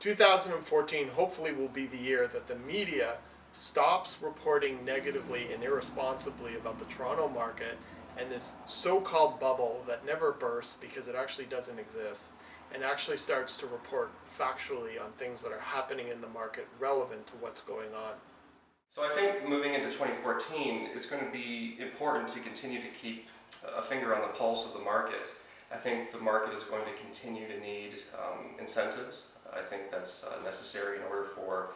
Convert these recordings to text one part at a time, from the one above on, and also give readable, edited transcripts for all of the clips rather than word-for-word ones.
2014 hopefully will be the year that the media stops reporting negatively and irresponsibly about the Toronto market and this so-called bubble that never bursts because it actually doesn't exist, and actually starts to report factually on things that are happening in the market relevant to what's going on. So I think moving into 2014, it's going to be important to continue to keep a finger on the pulse of the market. I think the market is going to continue to need incentives. I think that's necessary in order for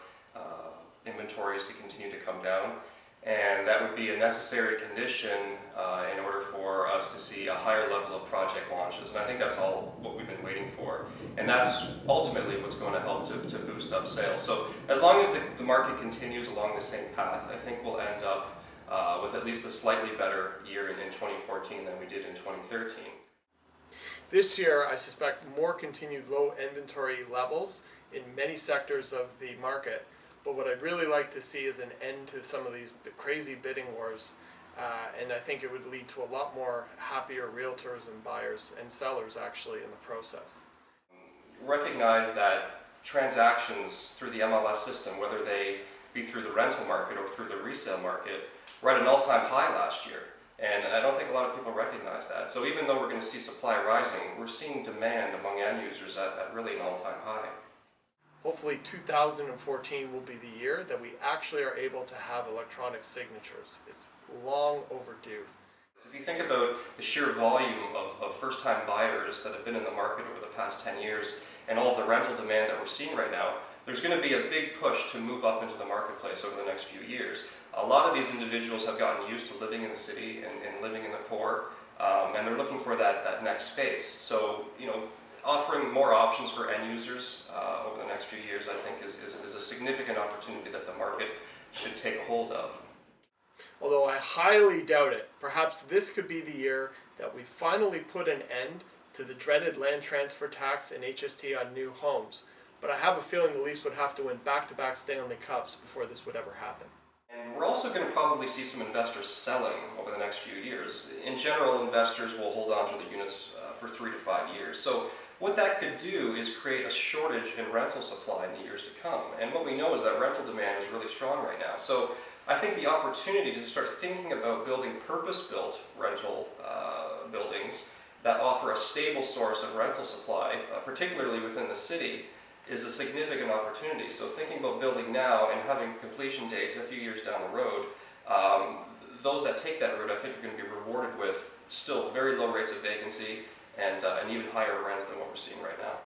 inventories to continue to come down. And that would be a necessary condition in order for us to see a higher level of project launches. And I think that's all what we've been waiting for. And that's ultimately what's going to help to boost up sales. So as long as the market continues along the same path, I think we'll end up with at least a slightly better year in 2014 than we did in 2013. This year, I suspect more continued low inventory levels in many sectors of the market. But what I'd really like to see is an end to some of these crazy bidding wars. And I think it would lead to a lot more happier realtors and buyers and sellers actually in the process. Recognize that transactions through the MLS system, whether they be through the rental market or through the resale market, were at an all-time high last year. And I don't think a lot of people recognize that. So even though we're going to see supply rising, we're seeing demand among end users at really an all-time high. Hopefully 2014 will be the year that we actually are able to have electronic signatures. It's long overdue. If you think about the sheer volume of first-time buyers that have been in the market over the past 10 years and all of the rental demand that we're seeing right now, there's going to be a big push to move up into the marketplace over the next few years. A lot of these individuals have gotten used to living in the city and living in the core, and they're looking for that next space. So, offering more options for end users over the next few years, I think, is a significant opportunity that the market should take a hold of. Although I highly doubt it, perhaps this could be the year that we finally put an end to the dreaded land transfer tax and HST on new homes. But I have a feeling the Leafs would have to win back-to-back Stanley Cups before this would ever happen. And we're also going to probably see some investors selling over the next few years. In general, investors will hold on to the units for 3 to 5 years. So what that could do is create a shortage in rental supply in the years to come. And what we know is that rental demand is really strong right now. So I think the opportunity to start thinking about building purpose-built rental buildings that offer a stable source of rental supply, particularly within the city, is a significant opportunity. So thinking about building now and having completion dates a few years down the road, those that take that route I think are going to be rewarded with still very low rates of vacancy and even higher rents than what we're seeing right now.